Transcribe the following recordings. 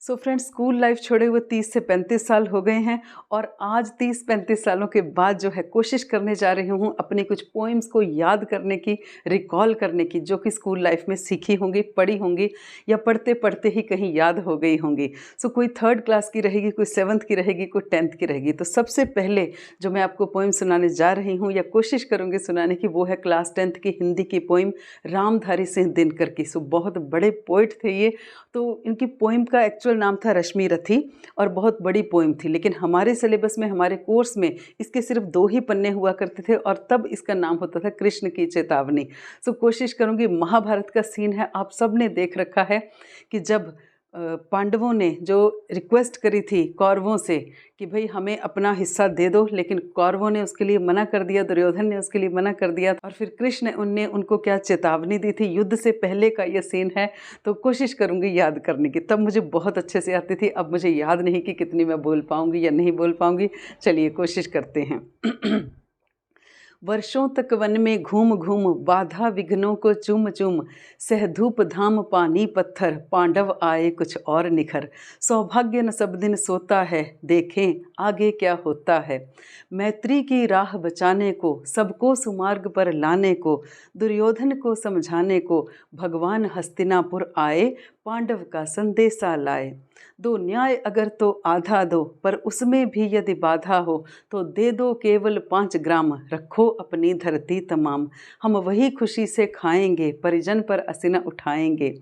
So friends, school life छोड़े हुए 30 से 35 साल हो गए हैं और आज 30-35 सालों के बाद जो है कोशिश करने जा रही हूँ अपनी कुछ पोइम्स को याद करने की, रिकॉल करने की, जो कि स्कूल लाइफ में सीखी होंगी, पढ़ी होंगी या पढ़ते पढ़ते ही कहीं याद हो गई होंगी। सो कोई 3rd क्लास की रहेगी, कोई 7th की रहेगी, कोई 10th की रहेगी। तो सबसे पहले जो मैं आपको पोइम सुनाने जा रही हूँ या कोशिश करूँगी सुनाने की, वो है क्लास 10th की हिंदी की पोइम रामधारी सिंह दिनकर की। सो बहुत बड़े पोइट थे ये। तो इनकी पोइम का एक्चुअल नाम था रश्मि रथी और बहुत बड़ी पोइम थी, लेकिन हमारे सिलेबस में, हमारे कोर्स में इसके सिर्फ 2 ही पन्ने हुआ करते थे और तब इसका नाम होता था कृष्ण की चेतावनी। सो कोशिश करूँगी, महाभारत का सीन है, आप सब ने देख रखा है कि जब पांडवों ने जो रिक्वेस्ट करी थी कौरवों से कि भाई हमें अपना हिस्सा दे दो, लेकिन कौरवों ने उसके लिए मना कर दिया, दुर्योधन ने उसके लिए मना कर दिया और फिर कृष्ण उनने उनको क्या चेतावनी दी थी। युद्ध से पहले का ये सीन है, तो कोशिश करूँगी याद करने की। तब मुझे बहुत अच्छे से आती थी, अब मुझे याद नहीं कि कितनी मैं बोल पाऊँगी या नहीं बोल पाऊँगी। चलिए कोशिश करते हैं। वर्षों तक वन में घूम घूम, बाधा विघ्नों को चूम चूम, सह धूप धाम पानी पत्थर, पांडव आए कुछ और निखर। सौभाग्य न सब दिन सोता है, देखें आगे क्या होता है। मैत्री की राह बचाने को, सबको सुमार्ग पर लाने को, दुर्योधन को समझाने को, भगवान हस्तिनापुर आए, पांडव का संदेशा लाए। दो न्याय अगर तो आधा दो, पर उसमें भी यदि बाधा हो, तो दे दो केवल 5 ग्राम, रखो अपनी धरती तमाम। हम वही खुशी से खाएंगे, परिजन पर असीना उठाएंगे।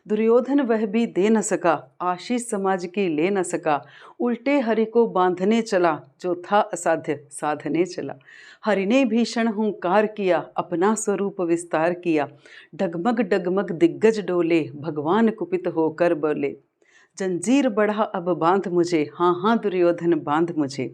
दुर्योधन वह भी दे न सका, आशीष समाज की ले न सका। उल्टे हरि को बांधने चला, जो था असाध्य साधने चला। हरि ने भीषण हुंकार किया, अपना स्वरूप विस्तार किया। डगमग डगमग दिग्गज डोले, भगवान कुपित होकर बोले। जंजीर बढ़ा अब बांध मुझे, हाँ हाँ दुर्योधन बांध मुझे।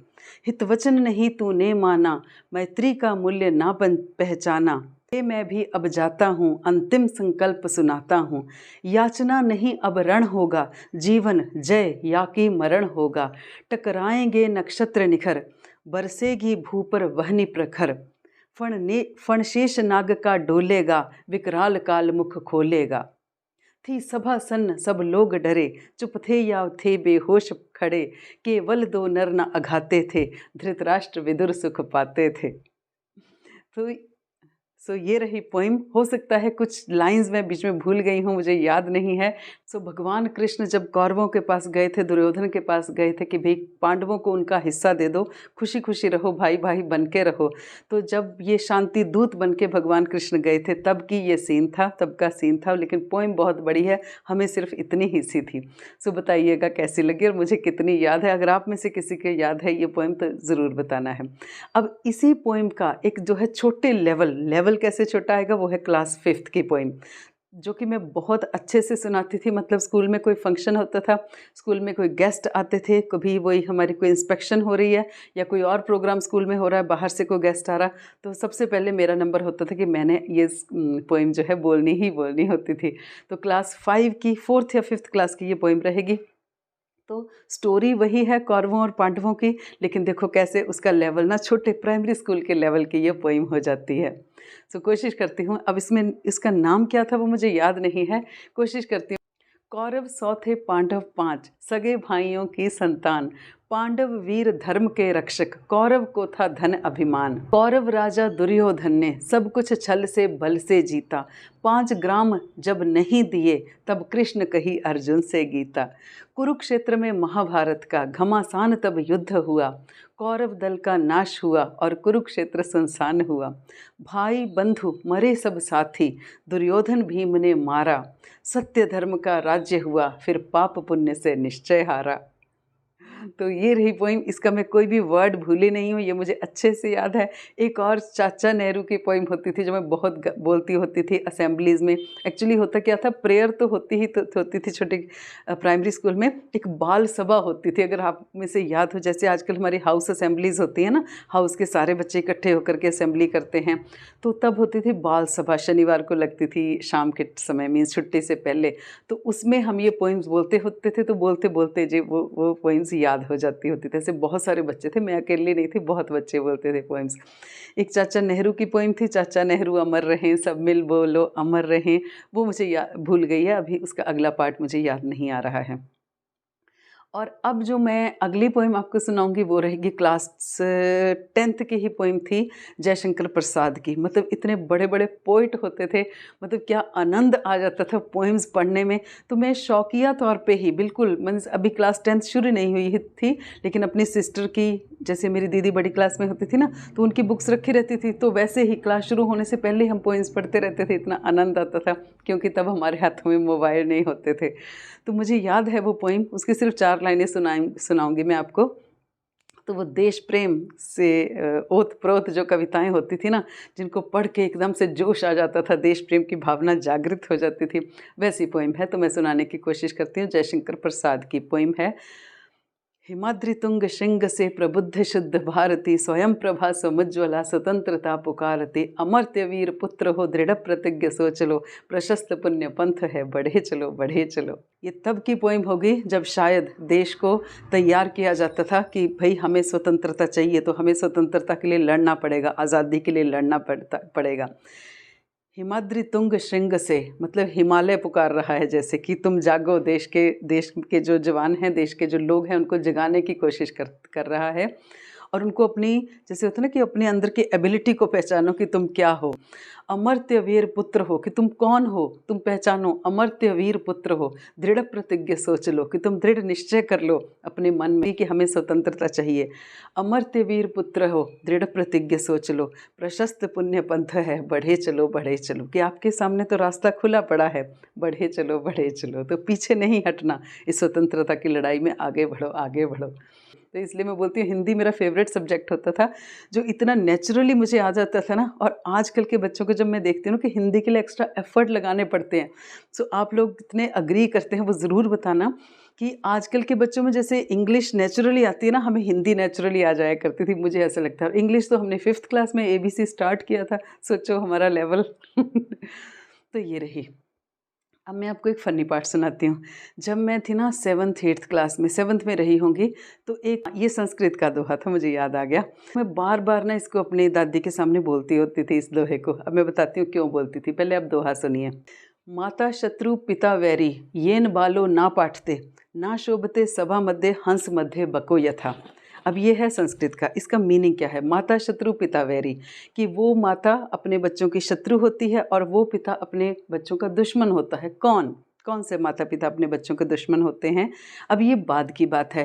हितवचन नहीं तूने माना, मैत्री का मूल्य ना पहचाना। ये मैं भी अब जाता हूँ, अंतिम संकल्प सुनाता हूँ। याचना नहीं अब रण होगा, जीवन जय या कि मरण होगा। टकराएंगे नक्षत्र निखर, बरसेगी भू पर वहनी प्रखर। फणशेष नाग का डोलेगा, विकराल काल मुख खोलेगा। थी सभा सन्न सब लोग डरे, चुप थे या थे बेहोश खड़े। केवल 2 नर न अघाते थे, धृतराष्ट्र विदुर सुख पाते थे। तो ये रही पोइम। हो सकता है कुछ लाइंस मैं बीच में भूल गई हूँ, मुझे याद नहीं है। भगवान कृष्ण जब कौरवों के पास गए थे, दुर्योधन के पास गए थे कि भाई पांडवों को उनका हिस्सा दे दो, खुशी खुशी रहो, भाई भाई बन के रहो। तो जब ये शांति दूत बन के भगवान कृष्ण गए थे, तब की ये सीन था, तब का सीन था। लेकिन पोइम बहुत बड़ी है, हमें सिर्फ इतनी ही सी थी। बताइएगा कैसी लगी और मुझे कितनी याद है। अगर आप में से किसी को याद है ये पोइम तो ज़रूर बताना है। अब इसी पोइम का एक जो है छोटे लेवल कैसे छोटा आएगा, वो है क्लास 5th की पोइम, जो कि मैं बहुत अच्छे से सुनाती थी। मतलब स्कूल में कोई फंक्शन होता था, स्कूल में कोई गेस्ट आते थे, कभी वही हमारी कोई इंस्पेक्शन हो रही है या कोई और प्रोग्राम स्कूल में हो रहा है, बाहर से कोई गेस्ट आ रहा, तो सबसे पहले मेरा नंबर होता था कि मैंने ये पोइम जो है बोलनी होती थी। तो क्लास 5 की 4th या 5th क्लास की ये पोइम रहेगी। तो स्टोरी वही है कौरवों और पांडवों की, लेकिन देखो कैसे उसका लेवल ना छोटे प्राइमरी स्कूल के लेवल की ये पोइम हो जाती है। कोशिश करती हूँ, अब इसमें इसका नाम क्या था वो मुझे याद नहीं है, कोशिश करती हूँ। कौरव 100 थे, पांडव 5, सगे भाइयों की संतान। पांडव वीर धर्म के रक्षक, कौरव को था धन अभिमान। कौरव राजा दुर्योधन ने सब कुछ छल से बल से जीता। 5 ग्राम जब नहीं दिए, तब कृष्ण कही अर्जुन से गीता। कुरुक्षेत्र में महाभारत का घमासान तब युद्ध हुआ। कौरव दल का नाश हुआ और कुरुक्षेत्र सुनसान हुआ। भाई बंधु मरे सब साथी, दुर्योधन भीम ने मारा। सत्य धर्म का राज्य हुआ, फिर पाप पुण्य से निश्चय हारा। तो ये रही पोइम। इसका मैं कोई भी वर्ड भूली नहीं हूँ, ये मुझे अच्छे से याद है। एक और चाचा नेहरू की पोइम होती थी जो मैं बहुत बोलती होती थी असेंबलीज़ में। एक्चुअली होता क्या था, प्रेयर तो होती थी छोटी प्राइमरी स्कूल में, एक बाल सभा होती थी। अगर आप में से याद हो, जैसे आजकल हमारी हाउस असेंबलीज़ होती है ना, हाउस के सारे बच्चे इकट्ठे होकर के असेंबली करते हैं, तो तब होती थी बाल सभा, शनिवार को लगती थी शाम के समय, मीन्स छुट्टी से पहले। तो उसमें हम ये पोइम्स बोलते होते थे, तो बोलते बोलते जी वो पोइम्स याद हो जाती होती थी। ऐसे बहुत सारे बच्चे थे, मैं अकेली नहीं थी, बहुत बच्चे बोलते थे पोइम्स। एक चाचा नेहरू की पोइम थी, चाचा नेहरू अमर रहें, सब मिल बोलो अमर रहें, वो मुझे भूल गई है अभी, उसका अगला पार्ट मुझे याद नहीं आ रहा है। और अब जो मैं अगली पोइम आपको सुनाऊंगी वो रहेगी क्लास 10th की ही पोइम थी, जयशंकर प्रसाद की। मतलब इतने बड़े बड़े पोइट होते थे, मतलब क्या आनंद आ जाता था पोइम्स पढ़ने में। तो मैं शौकिया तौर पे ही बिल्कुल, मीन्स अभी क्लास 10th शुरू नहीं हुई थी, लेकिन अपनी सिस्टर की, जैसे मेरी दीदी बड़ी क्लास में होती थी ना, तो उनकी बुक्स रखी रहती थी, तो वैसे ही क्लास शुरू होने से पहले हम पोइम्स पढ़ते रहते थे। इतना आनंद आता था क्योंकि तब हमारे हाथों में मोबाइल नहीं होते थे। तो मुझे याद है वो पोइम, उसकी सिर्फ 4 लाइनें सुनाऊंगी मैं आपको। तो वो देश प्रेम से ओत प्रोत जो कविताएं होती थी ना, जिनको पढ़ के एकदम से जोश आ जाता था, देश प्रेम की भावना जागृत हो जाती थी, वैसी पोइम है। तो मैं सुनाने की कोशिश करती हूँ। जयशंकर प्रसाद की पोइम है। हिमाद्रि तुंग श्रृंग से प्रबुद्ध शुद्ध भारती, स्वयं प्रभा समुज्ज्वला स्वतंत्रता पुकारती, अमर्त्य वीर पुत्र हो दृढ़ प्रतिज्ञ सो चलो, प्रशस्त पुण्य पंथ है बढ़े चलो बढ़े चलो। ये तब की पोइम होगी जब शायद देश को तैयार किया जाता था कि भाई हमें स्वतंत्रता चाहिए, तो हमें स्वतंत्रता के लिए लड़ना पड़ेगा, आज़ादी के लिए लड़ना पड़ेगा। हिमाद्रि तुंग श्रृंग से मतलब हिमालय पुकार रहा है, जैसे कि तुम जागो, देश के जो जवान हैं, देश के जो लोग हैं, उनको जगाने की कोशिश कर रहा है। और उनको अपनी, जैसे होता है ना कि अपने अंदर की एबिलिटी को पहचानो कि तुम क्या हो। अमर्त्य वीर पुत्र हो, कि तुम कौन हो, तुम पहचानो। अमर्त्य वीर पुत्र हो, दृढ़ प्रतिज्ञ सोच लो, कि तुम दृढ़ निश्चय कर लो अपने मन में कि हमें स्वतंत्रता चाहिए। अमर्त्य वीर पुत्र हो, दृढ़ प्रतिज्ञ सोच लो, प्रशस्त पुण्य पंथ है बढ़े चलो बढ़े चलो। कि आपके सामने तो रास्ता खुला पड़ा है, बढ़े चलो बढ़े चलो, तो पीछे नहीं हटना, इस स्वतंत्रता की लड़ाई में आगे बढ़ो आगे बढ़ो। तो इसलिए मैं बोलती हूँ हिंदी मेरा फेवरेट सब्जेक्ट होता था, जो इतना नेचुरली मुझे आ जाता था ना। और आजकल के बच्चों को जब मैं देखती हूँ कि हिंदी के लिए एक्स्ट्रा एफर्ट लगाने पड़ते हैं, सो आप लोग कितने अग्री करते हैं वो ज़रूर बताना। कि आजकल के बच्चों में जैसे इंग्लिश नेचुरली आती है ना, हमें हिंदी नेचुरली आ जाया करती थी, मुझे ऐसा लगता है। इंग्लिश तो हमने 5th क्लास में ABC स्टार्ट किया था, सोचो हमारा लेवल। तो ये रही। अब मैं आपको एक फ़नी पार्ट सुनाती हूँ। जब मैं थी ना 7th 8th क्लास में, 7th में रही होंगी, तो एक ये संस्कृत का दोहा था, मुझे याद आ गया। मैं बार बार ना इसको अपनी दादी के सामने बोलती होती थी, इस दोहे को। अब मैं बताती हूँ क्यों बोलती थी, पहले आप दोहा सुनिए। माता शत्रु पिता वैरी, येन बालो ना पाठते, ना शोभते सभा मध्य हंस मध्य बको यथा। अब ये है संस्कृत का, इसका मीनिंग क्या है। माता शत्रु पिता वैरी, कि वो माता अपने बच्चों की शत्रु होती है और वो पिता अपने बच्चों का दुश्मन होता है। कौन कौन से माता पिता अपने बच्चों के दुश्मन होते हैं? अब ये बाद की बात है,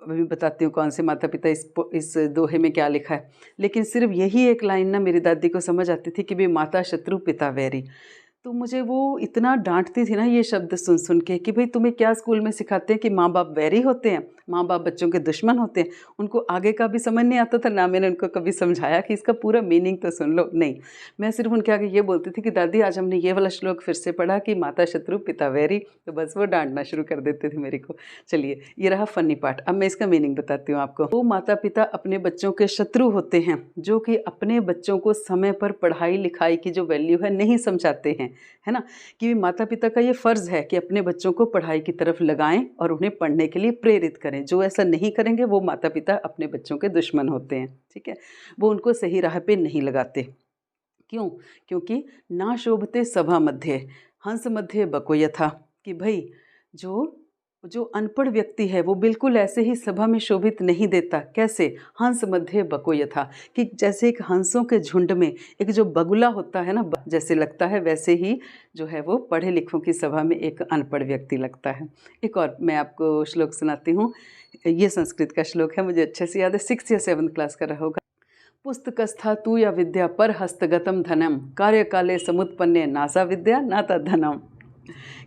अभी बताती हूँ कौन से माता पिता, इस दोहे में क्या लिखा है। लेकिन सिर्फ यही एक लाइन ना मेरी दादी को समझ आती थी कि भाई माता शत्रु पिता वैरी। तो मुझे वो इतना डांटती थी ना ये शब्द सुन सुन के, कि भाई तुम्हें क्या स्कूल में सिखाते हैं कि माँ बाप वैरी होते हैं, माँ बाप बच्चों के दुश्मन होते हैं। उनको आगे का भी समझ नहीं आता था, ना मैंने उनको कभी समझाया कि इसका पूरा मीनिंग तो सुन लो। नहीं, मैं सिर्फ उनके आगे ये बोलती थी कि दादी आज हमने ये वाला श्लोक फिर से पढ़ा कि माता शत्रु पिता वैरी, तो बस वो डांटना शुरू कर देते थे मेरे को। चलिए, ये रहा फनी पार्ट। अब मैं इसका मीनिंग बताती हूँ आपको। वो माता पिता अपने बच्चों के शत्रु होते हैं जो कि अपने बच्चों को समय पर पढ़ाई लिखाई की जो वैल्यू है नहीं समझाते हैं, है ना। कि माता पिता का ये फ़र्ज़ है कि अपने बच्चों को पढ़ाई की तरफ लगाएं और उन्हें पढ़ने के लिए प्रेरित करें। जो ऐसा नहीं करेंगे वो माता पिता अपने बच्चों के दुश्मन होते हैं, ठीक है। वो उनको सही राह पे नहीं लगाते। क्यों? क्योंकि ना शोभते सभा मध्य हंस मध्य बको यथा। कि भाई जो जो अनपढ़ व्यक्ति है वो बिल्कुल ऐसे ही सभा में शोभित नहीं देता। कैसे? हंस मध्य बको यथा, कि जैसे एक हंसों के झुंड में एक जो बगुला होता है ना, जैसे लगता है, वैसे ही जो है वो पढ़े लिखों की सभा में एक अनपढ़ व्यक्ति लगता है। एक और मैं आपको श्लोक सुनाती हूँ। ये संस्कृत का श्लोक है, मुझे अच्छे से याद है, 6th या 7th क्लास का रहा होगा। पुस्तकस्था तू या विद्या पर हस्तगतम धनम, कार्यकाले समुत्पन्ने नासा विद्या नाता धनम।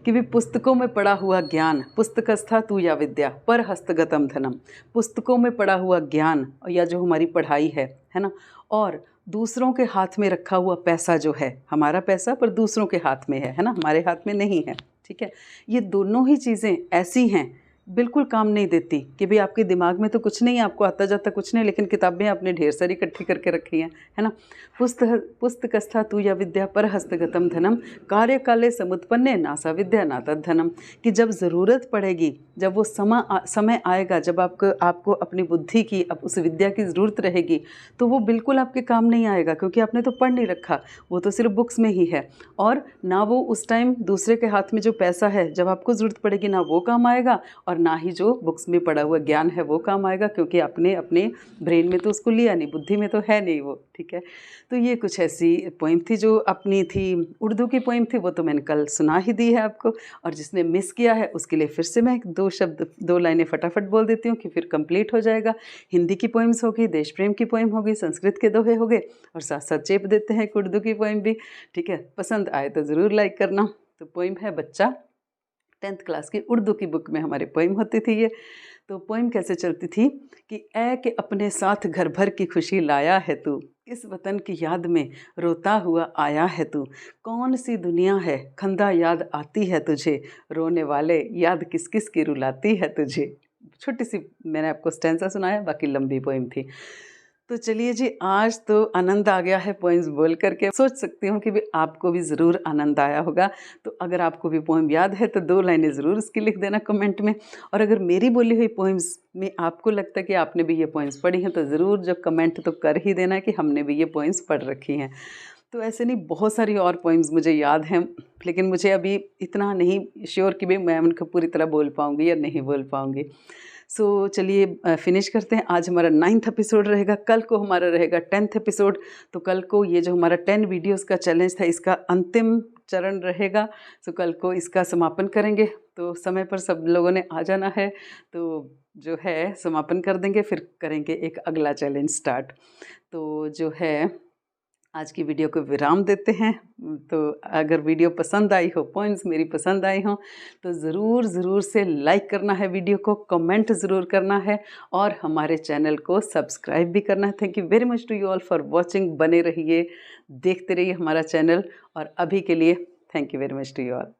कि भी पुस्तकों में पढ़ा हुआ ज्ञान, पुस्तकस्था तू या विद्या पर हस्तगतम धनम, पुस्तकों में पढ़ा हुआ ज्ञान या जो हमारी पढ़ाई है ना, और दूसरों के हाथ में रखा हुआ पैसा जो है, हमारा पैसा पर दूसरों के हाथ में है ना, हमारे हाथ में नहीं है, ठीक है। ये दोनों ही चीज़ें ऐसी हैं, बिल्कुल काम नहीं देती। कि भाई आपके दिमाग में तो कुछ नहीं, आपको आता जाता कुछ नहीं, लेकिन किताबें आपने ढेर सारी इकट्ठी करके रखी हैं, है ना। पुस्तकस्था तू या विद्या पर हस्तगतम धनम, कार्यकाले समुत्पन्ने नासा विद्या नाता धनम। कि जब ज़रूरत पड़ेगी, जब वो समय आएगा जब आपको अपनी बुद्धि की, अब उस विद्या की ज़रूरत रहेगी, तो वो बिल्कुल आपके काम नहीं आएगा, क्योंकि आपने तो पढ़ नहीं रखा, वो तो सिर्फ बुक्स में ही है। और ना वो उस टाइम दूसरे के हाथ में जो पैसा है, जब आपको ज़रूरत पड़ेगी, ना वो काम आएगा, और ना ही जो बुक्स में पढ़ा हुआ ज्ञान है वो काम आएगा, क्योंकि आपने अपने ब्रेन में तो उसको लिया नहीं, बुद्धि में तो है नहीं वो, ठीक है। तो ये कुछ ऐसी पोइम थी जो अपनी थी, उर्दू की पोइम थी, वो तो मैंने कल सुना ही दी है आपको। और जिसने मिस किया है उसके लिए फिर से मैं 2 लाइनें फटाफट बोल देती हूँ कि फिर कंप्लीट हो जाएगा। हिंदी की पोइम्स होगी, देश प्रेम की पोइम होगी, संस्कृत के दोहे हो गए, और साथ साथ चेप देते हैं एक उर्दू की पोइम भी, ठीक है। पसंद आए तो ज़रूर लाइक करना। तो पोइम है बच्चा, 10th क्लास की उर्दू की बुक में हमारी पोइम होती थी ये। तो पोइम कैसे चलती थी कि ऐ कि अपने साथ घर भर की खुशी लाया है तू, इस वतन की याद में रोता हुआ आया है तू, कौन सी दुनिया है खंदा याद आती है तुझे, रोने वाले याद किस किस की रुलाती है तुझे। छोटी सी मैंने आपको स्टैंजा सुनाया, बाकी लंबी पोइम थी। तो चलिए जी, आज तो आनंद आ गया है पोइम्स बोल करके। सोच सकती हूँ कि भी आपको भी ज़रूर आनंद आया होगा। तो अगर आपको भी पोइम याद है तो 2 लाइनें ज़रूर उसकी लिख देना कमेंट में। और अगर मेरी बोली हुई पोइम्स में आपको लगता है कि आपने भी ये पोइम्स पढ़ी हैं, तो ज़रूर जो कमेंट तो कर ही देना कि हमने भी ये पोइम्स पढ़ रखी हैं। तो ऐसे नहीं, बहुत सारी और पोइम्स मुझे याद हैं, लेकिन मुझे अभी इतना नहीं श्योर कि भाई मैं उनको पूरी तरह बोल पाऊँगी या नहीं बोल पाऊँगी। सो चलिए फिनिश करते हैं। आज हमारा 9th एपिसोड रहेगा, कल को हमारा रहेगा 10th एपिसोड। तो कल को ये जो हमारा 10 वीडियोस का चैलेंज था, इसका अंतिम चरण रहेगा। सो कल को इसका समापन करेंगे, तो समय पर सब लोगों ने आ जाना है। तो जो है समापन कर देंगे, फिर करेंगे एक अगला चैलेंज स्टार्ट। तो जो है आज की वीडियो को विराम देते हैं। तो अगर वीडियो पसंद आई हो, पॉइंट्स मेरी पसंद आई हों, तो ज़रूर से लाइक करना है वीडियो को, कमेंट ज़रूर करना है, और हमारे चैनल को सब्सक्राइब भी करना है। Thank you very much to you all for watching. बने रहिए, देखते रहिए हमारा चैनल, और अभी के लिए thank you very much to you all.